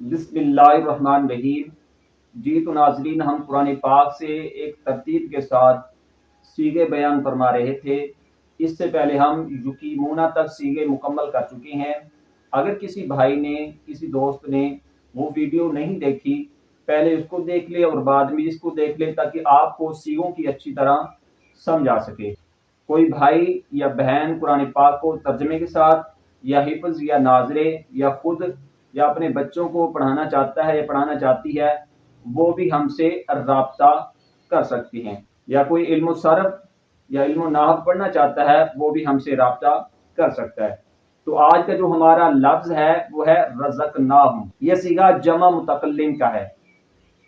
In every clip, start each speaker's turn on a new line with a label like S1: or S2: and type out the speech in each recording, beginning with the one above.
S1: बिस्मिल्लाहिर्रहमानिर्रहीम। जी तो नाजरीन, हम कुरान पाक से एक तरतीब के साथ सीगे बयान फरमा रहे थे। इससे पहले हम युकीमूना तक सीगे मुकम्मल कर चुके हैं। अगर किसी भाई ने, किसी दोस्त ने वो वीडियो नहीं देखी, पहले उसको देख ले और बाद में इसको देख ले, ताकि आपको सीगों की अच्छी तरह समझ आ सके। कोई भाई या बहन कुरान पाक को तर्जमे के साथ या हिफ्ज़ या नाज़रे या खुद या अपने बच्चों को पढ़ाना चाहता है या पढ़ाना चाहती है, वो भी हमसे राब्ता कर सकती हैं। या कोई इल्म सरफ या इल्म नाहव पढ़ना चाहता है, वो भी हमसे राब्ता कर सकता है। तो आज का जो हमारा लफ्ज़ है वो है रज़क़नाहुम। यह सीगा जमा मुतकल्लिम का है।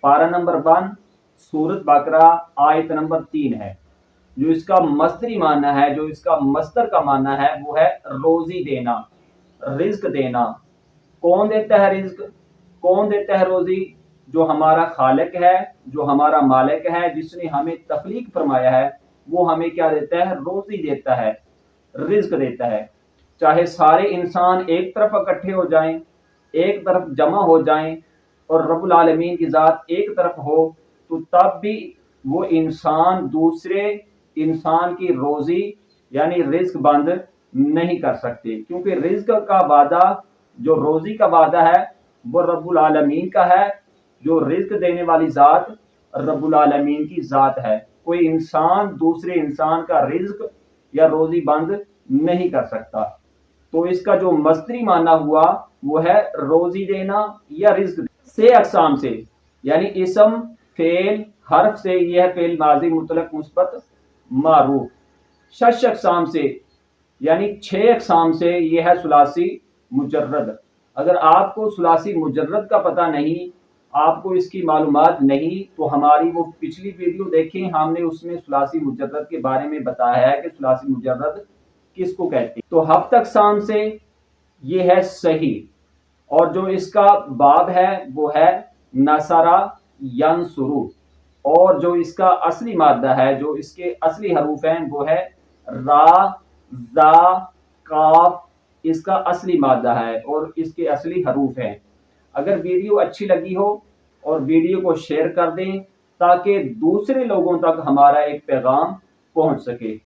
S1: पारा नंबर 1 सूरत बकरा आयत नंबर 3 है। जो इसका मस्तरी माना है, जो इसका मस्तर का माना है, वो है रोजी देना, रिज्क देना। कौन देता है रिज्क, कौन देता है रोजी? जो हमारा खालिक है, जो हमारा मालिक है, जिसने हमें तख्लीक फरमाया है, वो हमें क्या देता है? रोजी देता है, रिज्क देता है। चाहे सारे इंसान एक तरफ इकट्ठे हो जाएं, एक तरफ जमा हो जाएं और रब्बुल आलमीन की ज़ात एक तरफ हो, तो तब भी वो इंसान दूसरे इंसान की रोजी यानी रिज्क बंद नहीं कर सकते, क्योंकि रिज्क का वादा, जो रोजी का वादा है, वो रब्बुल आलमीन का है। जो रिज्क देने वाली ज़ात रब्बुल आलमीन की ज़ात है। कोई इंसान दूसरे इंसान का रिज्क या रोजी बंद नहीं कर सकता। तो इसका जो मस्तरी माना हुआ वो है रोजी देना या रिज्क से अकसाम से, यानी इसम, फेल, हर्फ से, यह फेल माजी मुतलक मुस्बत मारूफ। शश अकसाम से यानी 6 अकसाम से, यह है सुलासी मुजर्रद। अगर आपको सुलासी मुजर्रद का पता नहीं, आपको इसकी मालूमात नहीं, तो हमारी वो पिछली वीडियो देखें, हमने उसमें सुलासी मुजर्रद के बारे में बताया है कि सुलासी मुजर्रद किसको कहते हैं। तो हफ्त अकसाम से ये है सही, और जो इसका बाब है वो है नसरा यंसुरु, और जो इसका असली मादा है, जो इसके असली हरूफ हैं, वो है रा, जा, काफ। इसका असली मादा है और इसके असली हरूफ हैं। अगर वीडियो अच्छी लगी हो और वीडियो को शेयर कर दें, ताकि दूसरे लोगों तक हमारा एक पैगाम पहुंच सके।